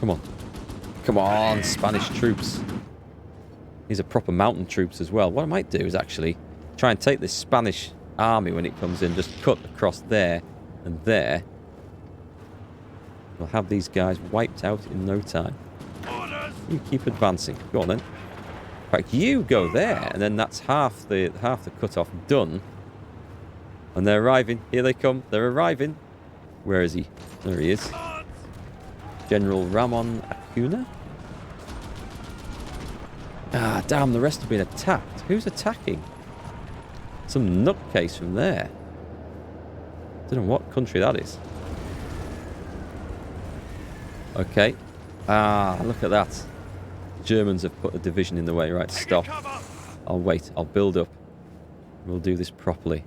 Come on. Come on, Spanish troops. These are proper mountain troops as well. What I might do is actually try and take this Spanish army when it comes in, just cut across there and there. We'll have these guys wiped out in no time. You keep advancing. Go on then. In fact, you go there, and then that's half the cut-off done. And they're arriving. Here they come. They're arriving. Where is he? There he is. General Ramon Acuna? Ah, damn, the rest have been attacked. Who's attacking? Some nutcase from there. Don't know what country that is. Okay. Ah, look at that. Germans have put a division in the way. Right, stop. I'll wait. I'll build up. We'll do this properly.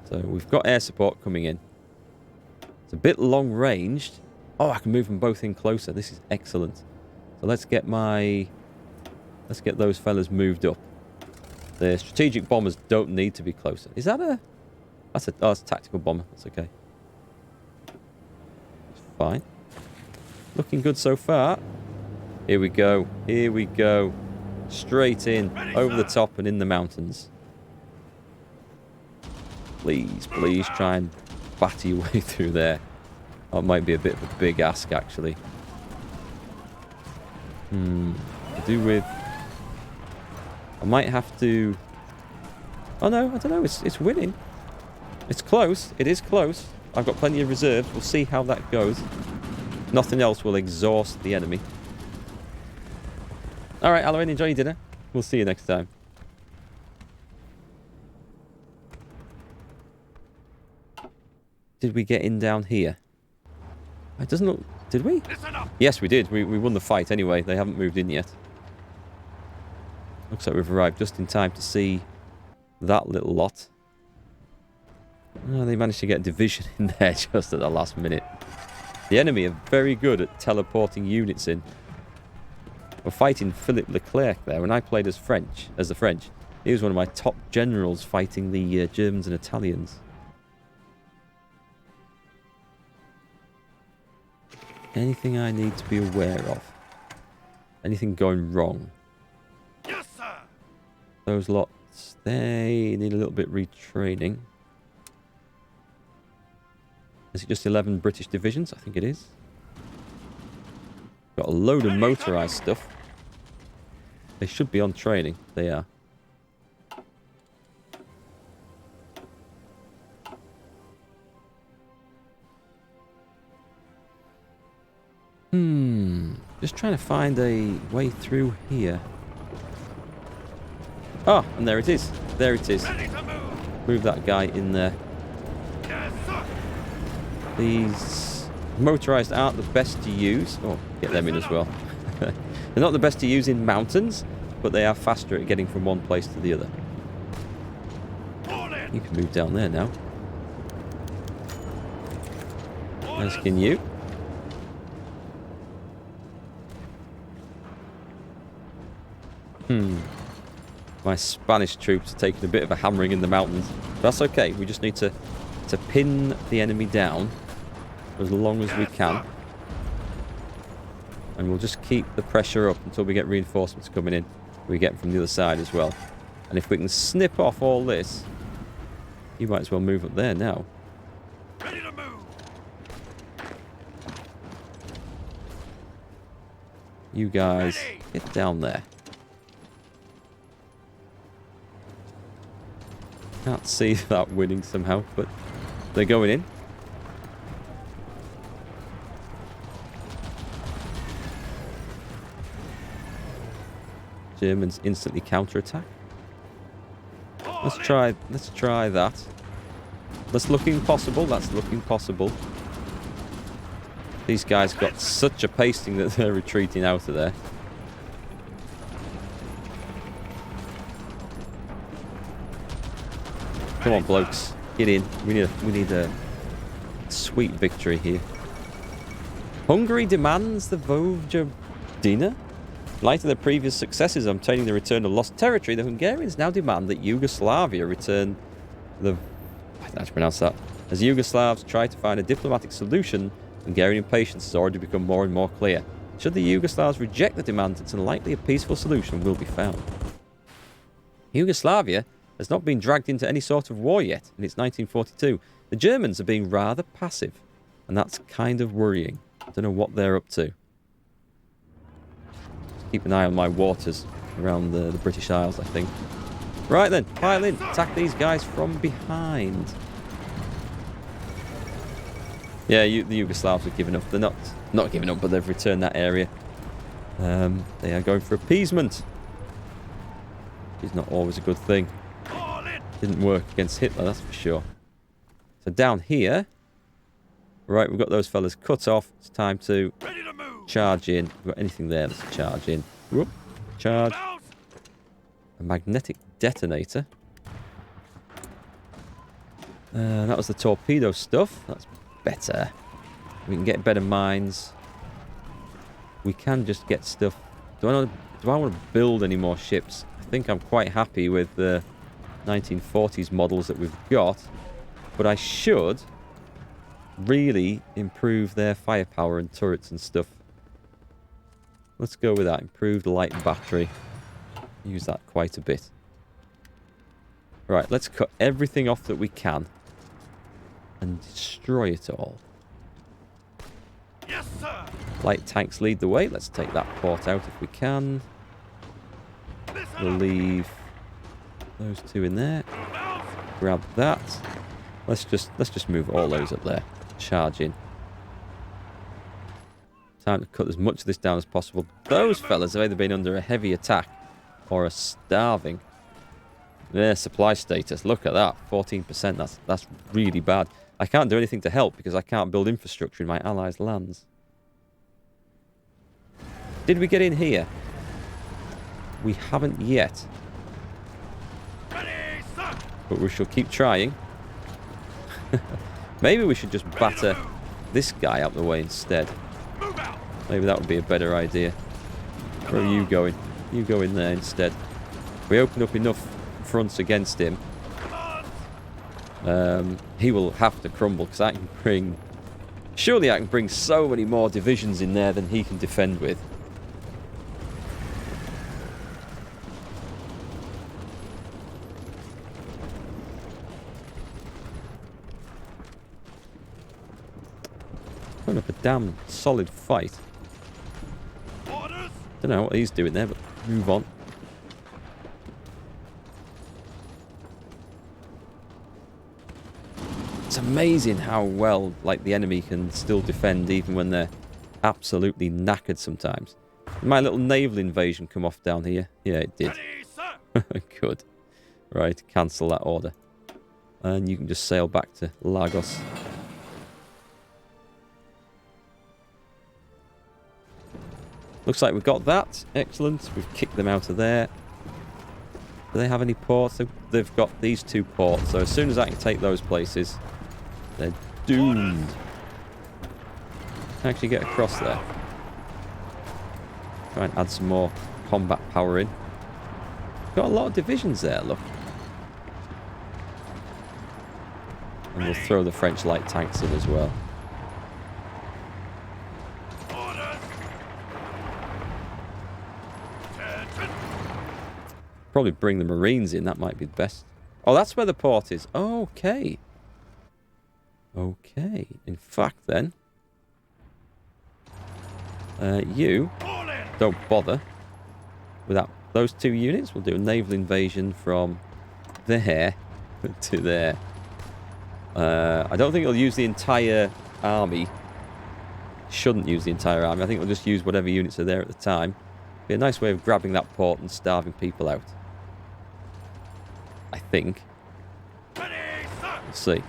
So we've got air support coming in. It's a bit long ranged. Oh, I can move them both in closer. This is excellent. So let's get those fellas moved up. The strategic bombers don't need to be closer. Is that a... That's a tactical bomber. That's okay. It's fine. Looking good so far. Here we go. Here we go. Straight in. Over the top and in the mountains. Please, please try and batter your way through there. That might be a bit of a big ask, actually. To do with... I might have to... Oh no, I don't know. It's winning. It's close. It is close. I've got plenty of reserves. We'll see how that goes. Nothing else will exhaust the enemy. Alright, Halloween, enjoy your dinner. We'll see you next time. Did we get in down here? It doesn't look... Did we? Yes, we did. We won the fight anyway. They haven't moved in yet. Looks like we've arrived just in time to see that little lot. Oh, they managed to get a division in there just at the last minute. The enemy are very good at teleporting units in. We're fighting Philippe Leclerc there. When I played as the French, he was one of my top generals fighting the Germans and Italians. Anything I need to be aware of? Anything going wrong? Yes, sir. Those lots, they need a little bit retraining. Is it just 11 British divisions? I think it is. Got a load of motorized stuff. They should be on training. They are. Just trying to find a way through here. Oh, and there it is. There it is. Move that guy in there. Yes, sir. These motorized aren't the best to use. Oh, get them in as well. They're not the best to use in mountains, but they are faster at getting from one place to the other. You can move down there now. As can you. My Spanish troops are taking a bit of a hammering in the mountains. That's okay. We just need to pin the enemy down for as long as we can. And we'll just keep the pressure up until we get reinforcements coming in. We get them from the other side as well. And if we can snip off all this, you might as well move up there now. Ready to move. You guys, get down there. Can't see that winning somehow, but they're going in. Germans instantly counterattack. Let's try that. That's looking possible. That's looking possible. These guys got such a pasting that they're retreating out of there. Come on, blokes. Get in. We need a sweet victory here. Hungary demands the Vojvodina. In light of their previous successes obtaining the return of lost territory, the Hungarians now demand that Yugoslavia return the... I don't know how to pronounce that. As Yugoslavs try to find a diplomatic solution Hungarian patience has already become more and more clear. Should the Yugoslavs reject the demands, it's unlikely a peaceful solution will be found. Yugoslavia has not been dragged into any sort of war yet in its 1942. The Germans are being rather passive, and that's kind of worrying. I don't know what they're up to. Just keep an eye on my waters around the British Isles, I think. Right then, pile in. Attack these guys from behind. Yeah, the Yugoslavs have given up. They're not giving up, but they've returned that area. They are going for appeasement. It's not always a good thing. Didn't work against Hitler, that's for sure. So down here, right, we've got those fellas cut off. It's time to charge in. We've got anything there? Let's charge in. Whoop, charge. A magnetic detonator. That was the torpedo stuff. That's better. We can get better mines. We can just get stuff. Do I want to build any more ships? I think I'm quite happy with the 1940s models that we've got, but I should really improve their firepower and turrets and stuff. Let's go with that. Improved light battery. Use that quite a bit. Right, let's cut everything off that we can and destroy it all. Yes, sir. Light tanks lead the way. Let's take that port out if we can. We'll leave those two in there. Grab that. Let's just move all those up there. Charge in. Time to cut as much of this down as possible. Those fellas have either been under a heavy attack or are starving. Their supply status. Look at that. 14%. That's really bad. I can't do anything to help because I can't build infrastructure in my allies' lands. Did we get in here? We haven't yet. But we shall keep trying. Maybe we should just batter this guy out the way instead. Maybe that would be a better idea. Where are you going? You go in there instead. If we open up enough fronts against him, he will have to crumble because I can bring... Surely I can bring so many more divisions in there than he can defend with. Putting up a damn solid fight. Don't know what he's doing there, but move on. It's amazing how well, like, the enemy can still defend even when they're absolutely knackered sometimes. Did my little naval invasion come off down here? Yeah, it did. Good. Right, cancel that order. And you can just sail back to Lagos. Looks like we've got that. Excellent. We've kicked them out of there. Do they have any ports? They've got these two ports. So as soon as I can take those places, they're doomed. Can actually get across there. Try and add some more combat power in. Got a lot of divisions there, look. And we'll throw the French light tanks in as well. Probably bring the Marines in. That might be the best. Oh, that's where the port is. Okay. Okay. In fact, then, you don't bother with that. Those two units. We'll do a naval invasion from there to there. I don't think it'll use the entire army. Shouldn't use the entire army. I think we'll just use whatever units are there at the time. Be a nice way of grabbing that port and starving people out. I think. Let's see.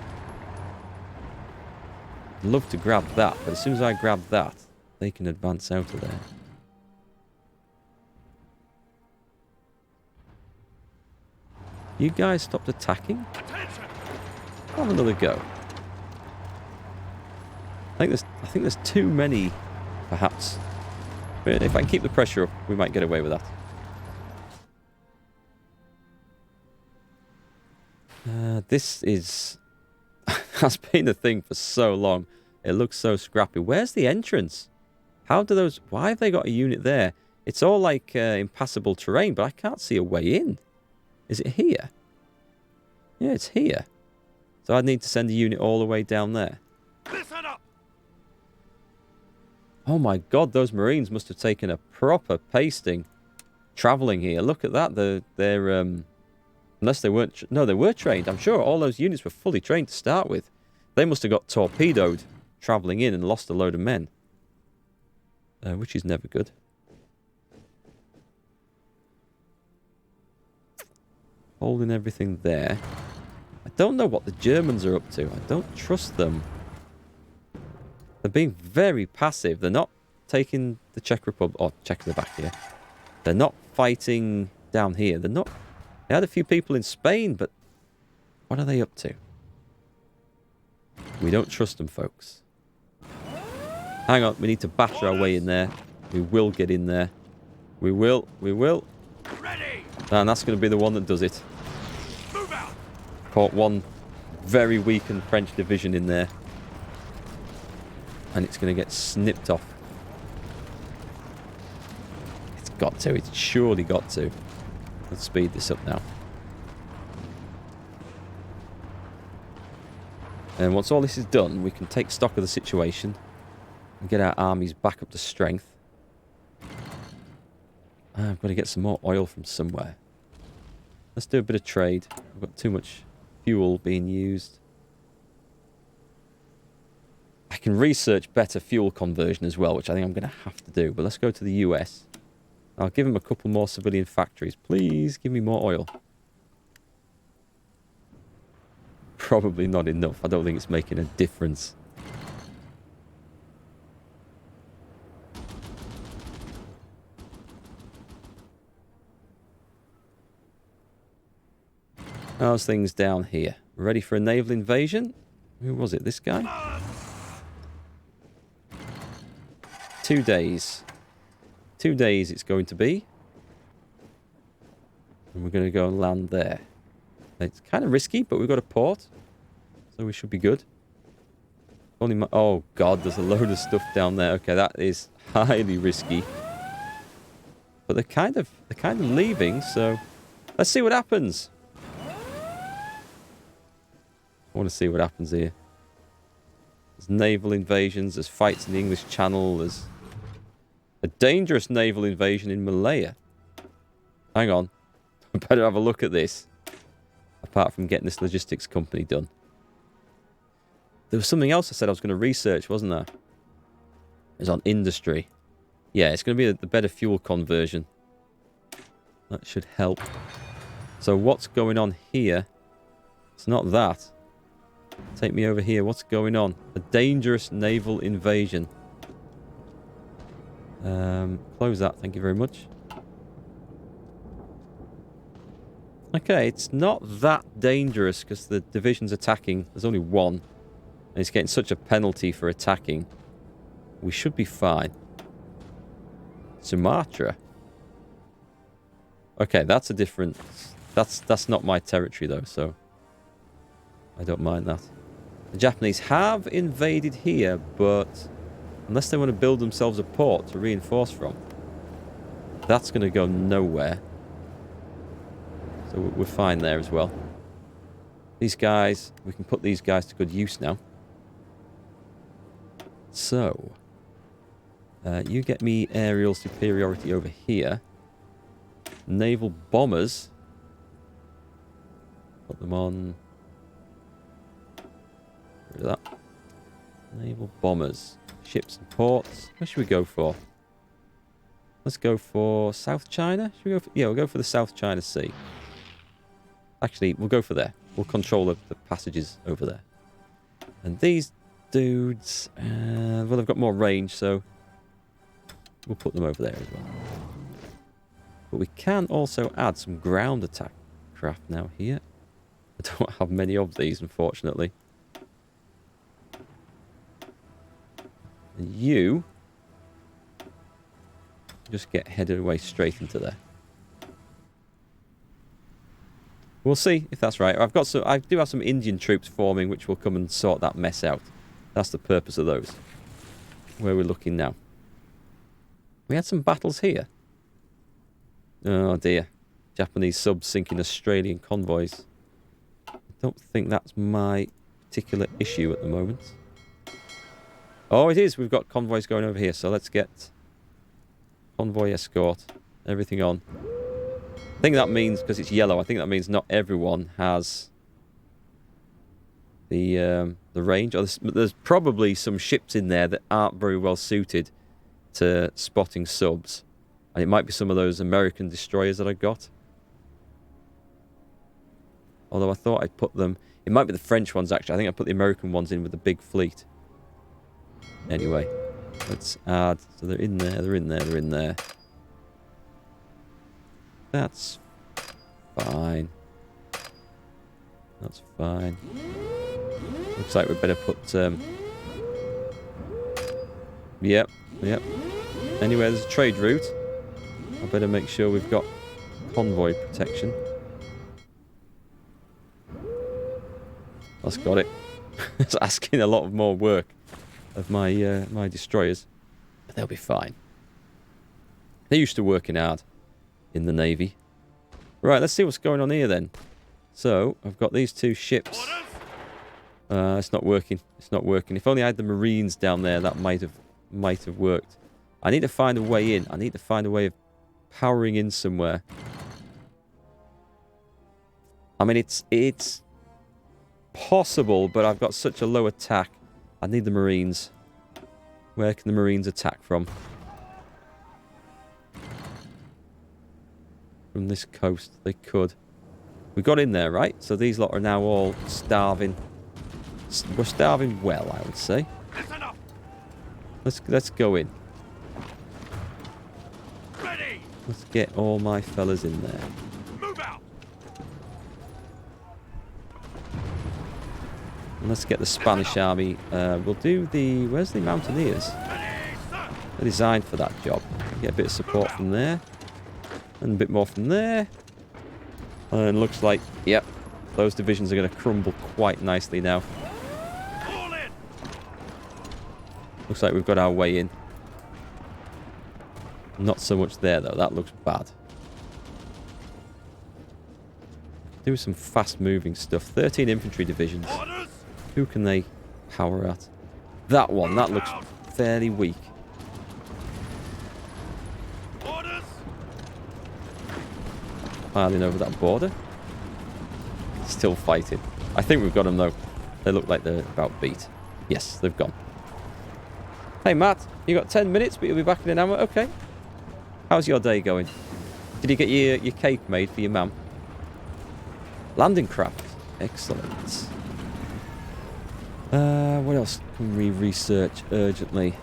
I'd love to grab that, but as soon as I grab that, they can advance out of there. You guys stopped attacking? Have another go. I think there's too many, perhaps. But if I can keep the pressure up, we might get away with that. This is... has been a thing for so long. It looks so scrappy. Where's the entrance? How do those... Why have they got a unit there? It's all like impassable terrain, but I can't see a way in. Is it here? Yeah, it's here. So I'd need to send a unit all the way down there. Listen up. Oh my god, those Marines must have taken a proper pasting travelling here. Look at that. They're unless they weren't... No, they were trained. I'm sure all those units were fully trained to start with. They must have got torpedoed travelling in and lost a load of men. Which is never good. Holding everything there. I don't know what the Germans are up to. I don't trust them. They're being very passive. They're not taking the Czech Republic... Oh, Czechoslovakia. They're not fighting down here. They're not... They had a few people in Spain, but... What are they up to? We don't trust them, folks. Hang on. We need to batter our way in there. We will get in there. We will. We will. Ready. And that's going to be the one that does it. Move out. Caught one very weakened French division in there. And it's going to get snipped off. It's got to. It's surely got to. Let's speed this up now. And once all this is done, we can take stock of the situation and get our armies back up to strength. I've got to get some more oil from somewhere. Let's do a bit of trade. We've got too much fuel being used. I can research better fuel conversion as well, which I think I'm going to have to do. But let's go to the US. I'll give them a couple more civilian factories. Please give me more oil. Probably not enough. I don't think it's making a difference. How's things down here? Ready for a naval invasion? Who was it? This guy? 2 days. 2 days it's going to be. And we're going to go and land there. It's kind of risky, but we've got a port. So we should be good. Only oh god, there's a load of stuff down there. Okay, that is highly risky. But they're kind of leaving, so let's see what happens. I want to see what happens here. There's naval invasions, there's fights in the English Channel, there's a dangerous naval invasion in Malaya. Hang on. I better have a look at this. Apart from getting this logistics company done. There was something else I said I was going to research, wasn't there? It was on industry. Yeah, it's going to be the better fuel conversion. That should help. So what's going on here? It's not that. Take me over here. What's going on? A dangerous naval invasion. Close that. Thank you very much. Okay, it's not that dangerous because the division's attacking. There's only one. And it's getting such a penalty for attacking. We should be fine. Sumatra. Okay, that's a different... That's not my territory though, so... I don't mind that. The Japanese have invaded here, but... Unless they want to build themselves a port to reinforce from. That's going to go nowhere. So we're fine there as well. These guys, we can put these guys to good use now. So, you get me aerial superiority over here. Naval bombers. Put them on. Rid of that. Naval bombers. Ships and ports. Where should we go for? Let's go for South China. Should we go for, yeah, we'll go for the South China Sea. Actually, we'll go for there. We'll control the passages over there. And these dudes... well, they've got more range, so... We'll put them over there as well. But we can also add some ground attack craft now here. I don't have many of these, unfortunately. And you... just get headed away straight into there. We'll see if that's right. I do have some Indian troops forming, which will come and sort that mess out. That's the purpose of those. Where we're looking now. We had some battles here. Oh dear. Japanese subs sinking Australian convoys. I don't think that's my particular issue at the moment. Oh, it is. We've got convoys going over here. So let's get convoy escort. Everything on. I think that means, because it's yellow, I think that means not everyone has the range. Or there's probably some ships in there that aren't very well suited to spotting subs. And it might be some of those American destroyers that I got. Although I thought I'd put them... It might be the French ones, actually. I think I put the American ones in with the big fleet. Anyway, let's add... So they're in there, they're in there, they're in there. That's fine. That's fine. Looks like we better put... Yep, yep. Anyway, there's a trade route. I better make sure we've got convoy protection. That's got it. It's asking a lot of more work of my my destroyers. But they'll be fine. They're used to working hard in the Navy. Right, let's see what's going on here then. So, I've got these two ships. It's not working. It's not working. If only I had the Marines down there, that might have worked. I need to find a way in. I need to find a way of powering in somewhere. I mean, it's possible, but I've got such a low attack. I need the Marines. Where can the Marines attack from? From this coast, they could. We got in there, right? So these lot are now all starving. We're starving well, I would say. Let's go in. Ready. Let's get all my fellas in there. Move out. And let's get the Spanish army. We'll do the... Where's the Mountaineers? Ready, sir. They're designed for that job. Get a bit of support from there. And a bit more from there. And looks like, yep, those divisions are going to crumble quite nicely now. All in. Looks like we've got our way in. Not so much there, though. That looks bad. Do some fast-moving stuff. 13 infantry divisions. Orders. Who can they power at? That one. That looks fairly weak. Orders. Piling over that border. Still fighting. I think we've got them, though. They look like they're about beat. Yes, they've gone. Hey, Matt. You got 10 minutes, but you'll be back in an hour. Okay. How's your day going? Did you get your cake made for your mum? Landing craft. Excellent. What else can we research urgently?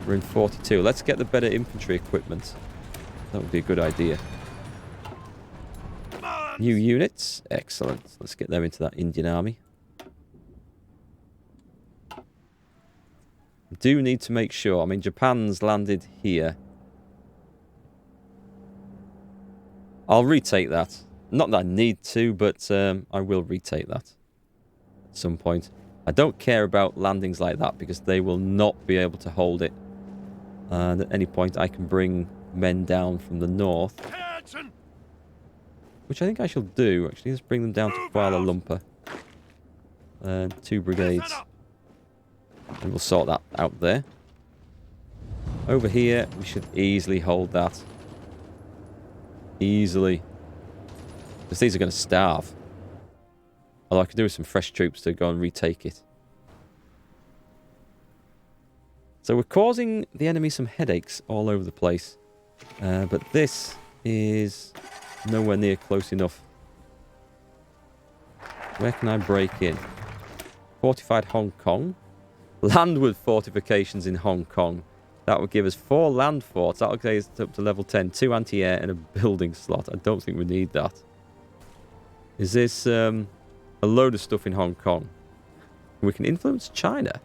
We're in 42. Let's get the better infantry equipment. That would be a good idea. New units. Excellent. Let's get them into that Indian army. Do need to make sure. I mean, Japan's landed here. I'll retake that. Not that I need to, but I will retake that at some point. I don't care about landings like that because they will not be able to hold it. And at any point, I can bring men down from the north. Attention. Which I think I shall do, actually. Let's bring them down to Kuala Lumpur. 2 brigades. And we'll sort that out there. Over here, we should easily hold that. Easily. Because these are going to starve. Although I could do with some fresh troops to go and retake it. So we're causing the enemy some headaches all over the place. But this is nowhere near close enough. Where can I break in? Fortified Hong Kong. Landward fortifications in Hong Kong. That would give us 4 land forts. That would take us up to level 10. 2 anti-air and a building slot. I don't think we need that. Is this a load of stuff in Hong Kong? We can influence China.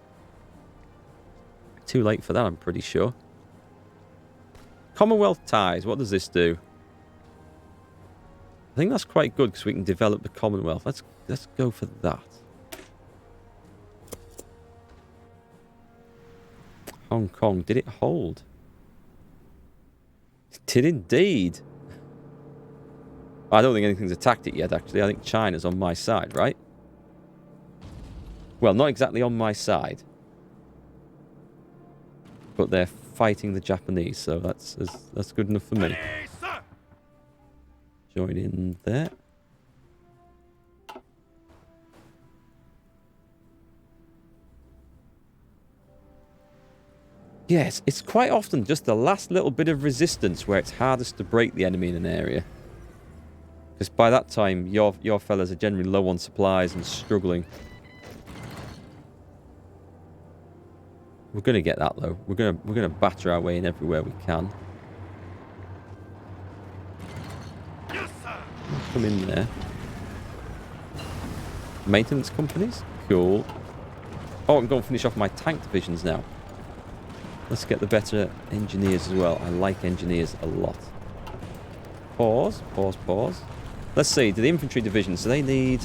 Too late for that, I'm pretty sure. Commonwealth ties. What does this do? I think that's quite good because we can develop the Commonwealth. Let's go for that. Hong Kong, did it hold? It did indeed. I don't think anything's attacked it yet, actually. I think China's on my side, right? Well, not exactly on my side. But they're fighting the Japanese, so that's good enough for me. Ready, sir. Join in there. Yes, it's quite often just the last little bit of resistance where it's hardest to break the enemy in an area. Because by that time, your fellas are generally low on supplies and struggling. We're gonna get that though. We're gonna batter our way in everywhere we can. Yes, sir. Come in there. Maintenance companies? Cool. Oh, I'm going to finish off my tank divisions now. Let's get the better engineers as well. I like engineers a lot. Pause, pause, pause. Let's see, do the infantry divisions, so they need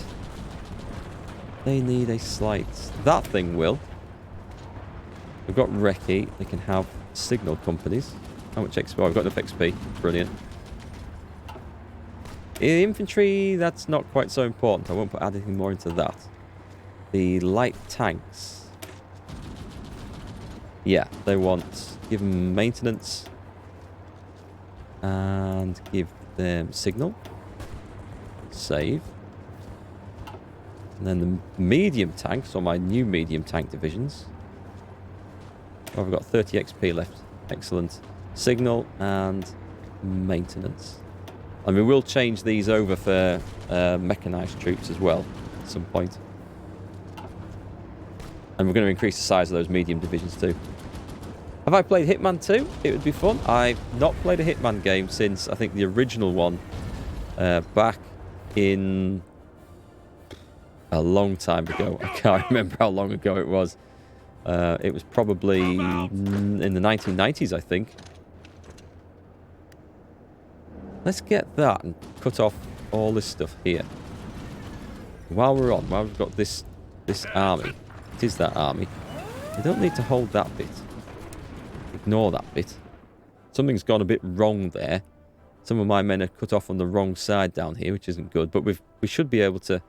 a slight... That thing will. We've got recce, they can have signal companies. How much XP? Oh, we've got enough XP. Brilliant. The infantry, that's not quite so important. I won't put anything more into that. The light tanks. Yeah, they want... Give them maintenance. And give them signal. Save. And then the medium tanks, or my new medium tank divisions. Oh, I've got 30 XP left. Excellent. Signal and maintenance. I mean, we'll change these over for mechanized troops as well at some point. And we're going to increase the size of those medium divisions too. Have I played Hitman 2? It would be fun. I've not played a Hitman game since, I think, the original one. Back in a long time ago. I can't remember how long ago it was. It was probably in the 1990s, I think. Let's get that and cut off all this stuff here. While we're on, while we've got this army, it is that army. We don't need to hold that bit. Ignore that bit. Something's gone a bit wrong there. Some of my men are cut off on the wrong side down here, which isn't good. But we should be able to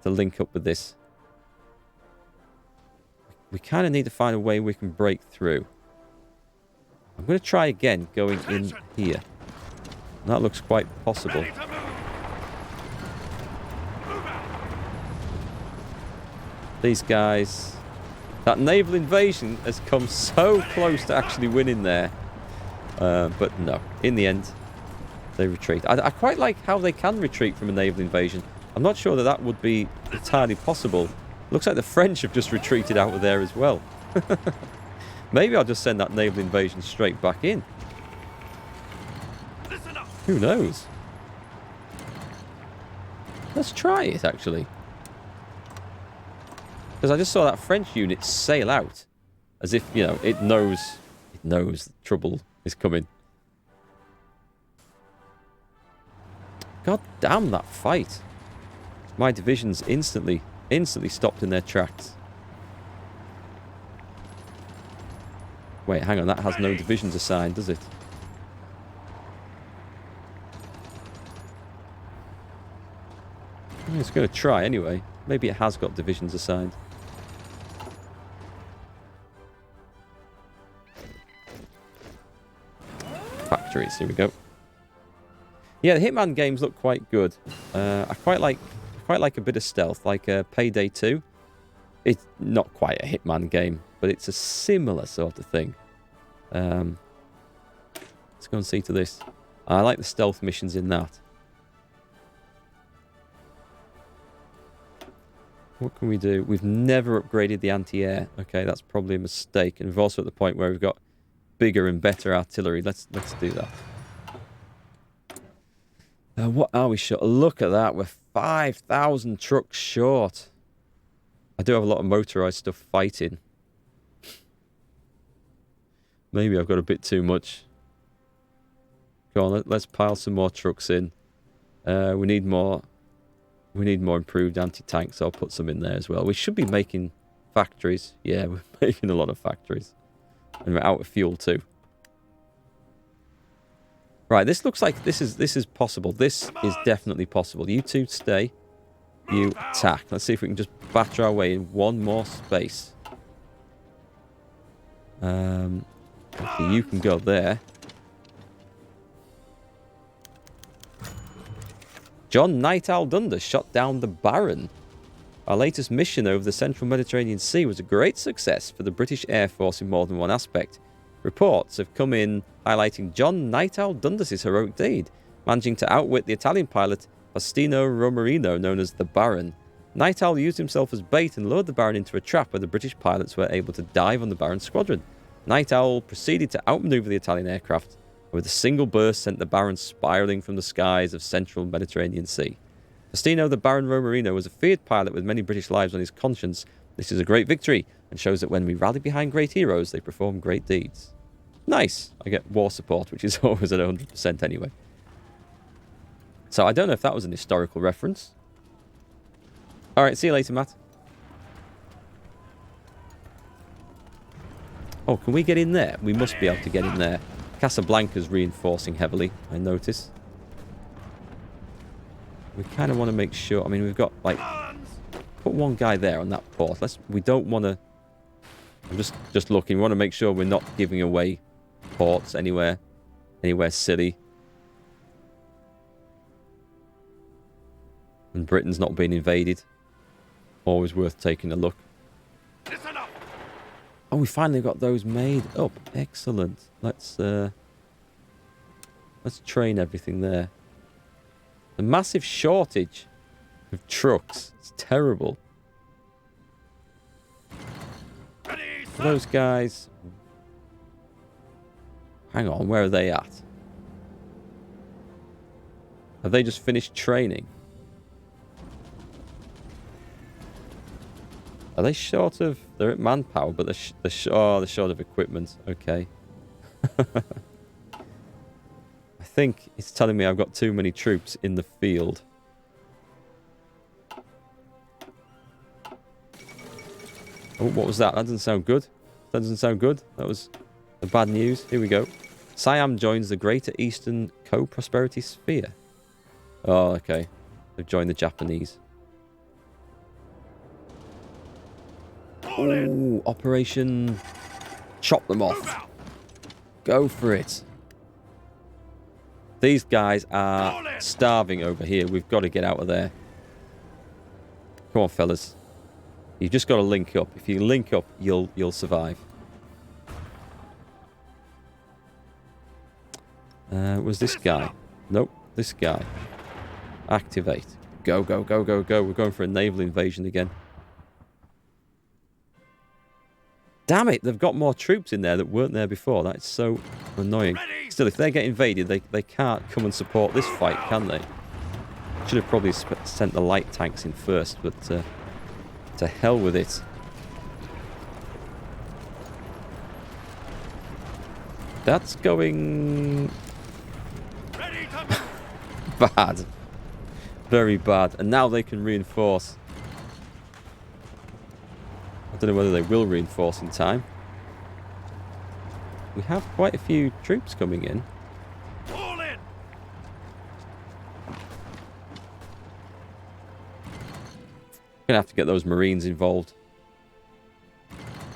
link up with this. We kind of need to find a way we can break through. I'm going to try again going in here. That looks quite possible. Ready to move. Move out. These guys... That naval invasion has come so close to actually winning there. But no. In the end, they retreat. I quite like how they can retreat from a naval invasion. I'm not sure that would be entirely possible. Looks like the French have just retreated out of there as well. Maybe I'll just send that naval invasion straight back in. Listen up. Who knows? Let's try it, actually. Because I just saw that French unit sail out. As if, you know, it knows trouble is coming. God damn that fight. My divisions instantly stopped in their tracks. Wait, hang on, that has no divisions assigned, does it? I'm just going to try anyway. Maybe it has got divisions assigned. Factories, here we go. Yeah, the Hitman games look quite good. I quite like a bit of stealth, like Payday 2. It's not quite a Hitman game, but it's a similar sort of thing. Let's go and see to this. I like the stealth missions in that. What can we do? We've never upgraded the anti-air. Okay, that's probably a mistake. And we've also at the point where we've got bigger and better artillery. Let's do that. What are we short? Look at that. We're 5,000 trucks short. I do have a lot of motorized stuff fighting. Maybe I've got a bit too much. Go on, let's pile some more trucks in. We need more improved anti-tanks, so I'll put some in there as well. We should be making factories. Yeah, we're making a lot of factories. And we're out of fuel too. Right, this looks like this is possible. This is definitely possible. You two stay. You attack. Let's see if we can just batter our way in one more space. Okay, you can go there. John Night Owl Dundas shot down the Baron. Our latest mission over the central Mediterranean Sea was a great success for the British Air Force in more than one aspect. Reports have come in highlighting John Night Owl Dundas' heroic deed, managing to outwit the Italian pilot Faustino Romerino, known as the Baron. Night Owl used himself as bait and lured the Baron into a trap where the British pilots were able to dive on the Baron's squadron. Night Owl proceeded to outmaneuver the Italian aircraft, and with a single burst sent the Baron spiralling from the skies of central Mediterranean Sea. Faustino the Baron Romerino was a feared pilot with many British lives on his conscience. This is a great victory and shows that when we rally behind great heroes, they perform great deeds. Nice. I get war support, which is always at 100% anyway. So I don't know if that was an historical reference. Alright, see you later, Matt. Oh, can we get in there? We must be able to get in there. Casablanca's reinforcing heavily, I notice. We kind of want to make sure... I mean, we've got, like... Put one guy there on that port. We don't want to... I'm just looking. We want to make sure we're not giving away ports anywhere silly. And Britain's not being invaded. Always worth taking a look. Oh, we finally got those made up. Excellent. Let's train everything there. The massive shortage of trucks. It's terrible. Those guys... Hang on, where are they at? Have they just finished training? Are they short of... They're at manpower, but they're short of equipment. Okay. I think it's telling me I've got too many troops in the field. Oh, what was that? That doesn't sound good. That doesn't sound good. That was the bad news. Here we go. Siam joins the Greater Eastern Co-Prosperity Sphere. Oh, okay. They've joined the Japanese. Ooh, Operation Chop Them Off. Go for it. These guys are starving over here. We've got to get out of there. Come on, fellas. You've just got to link up. If you link up, you'll survive. Was this guy? Nope, this guy. Activate. Go, go, go, go, go. We're going for a naval invasion again. Damn it, they've got more troops in there that weren't there before. That's so annoying. Still, if they get invaded, they can't come and support this fight, can they? Should have probably sent the light tanks in first, but to hell with it. That's going... bad. Very bad. And now they can reinforce. I don't know whether they will reinforce in time. We have quite a few troops coming in. Gonna have to get those Marines involved.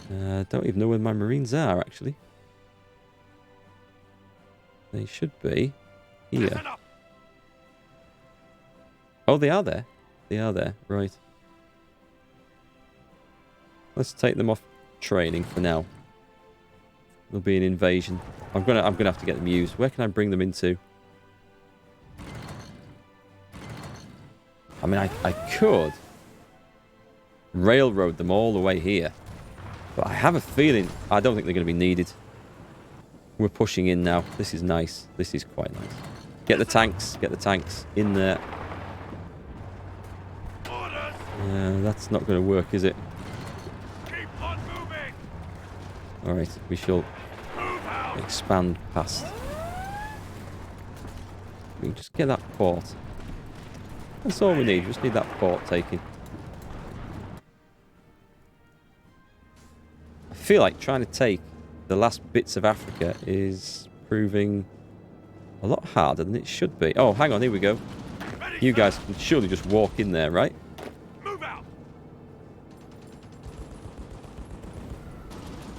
Don't even know where my Marines are, actually. They should be here. Oh, they are there. They are there, right. Let's take them off training for now. There'll be an invasion. I'm gonna have to get them used. Where can I bring them into? I mean, I could railroad them all the way here, but I have a feeling I don't think they're going to be needed. We're pushing in now. This is nice. This is quite nice. Get the tanks. Get the tanks in there. That's not going to work, is it? Alright, we shall expand past. We can just get that port. That's all we need. We just need that port taken. I feel like trying to take the last bits of Africa is proving a lot harder than it should be. Oh, hang on, here we go. Ready, You sir. guys can surely just walk in there, right? Move out.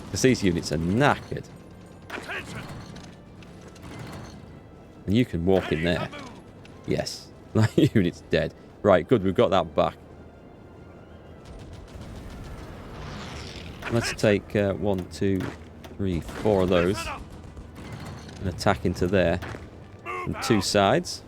Because these units are knackered. Attention. And you can walk in Ready there. to move. Yes. That unit's dead. Right, good, we've got that back. Let's take 1, 2, 3, 4 of those Listen up. and attack into there Move from out. 2 sides.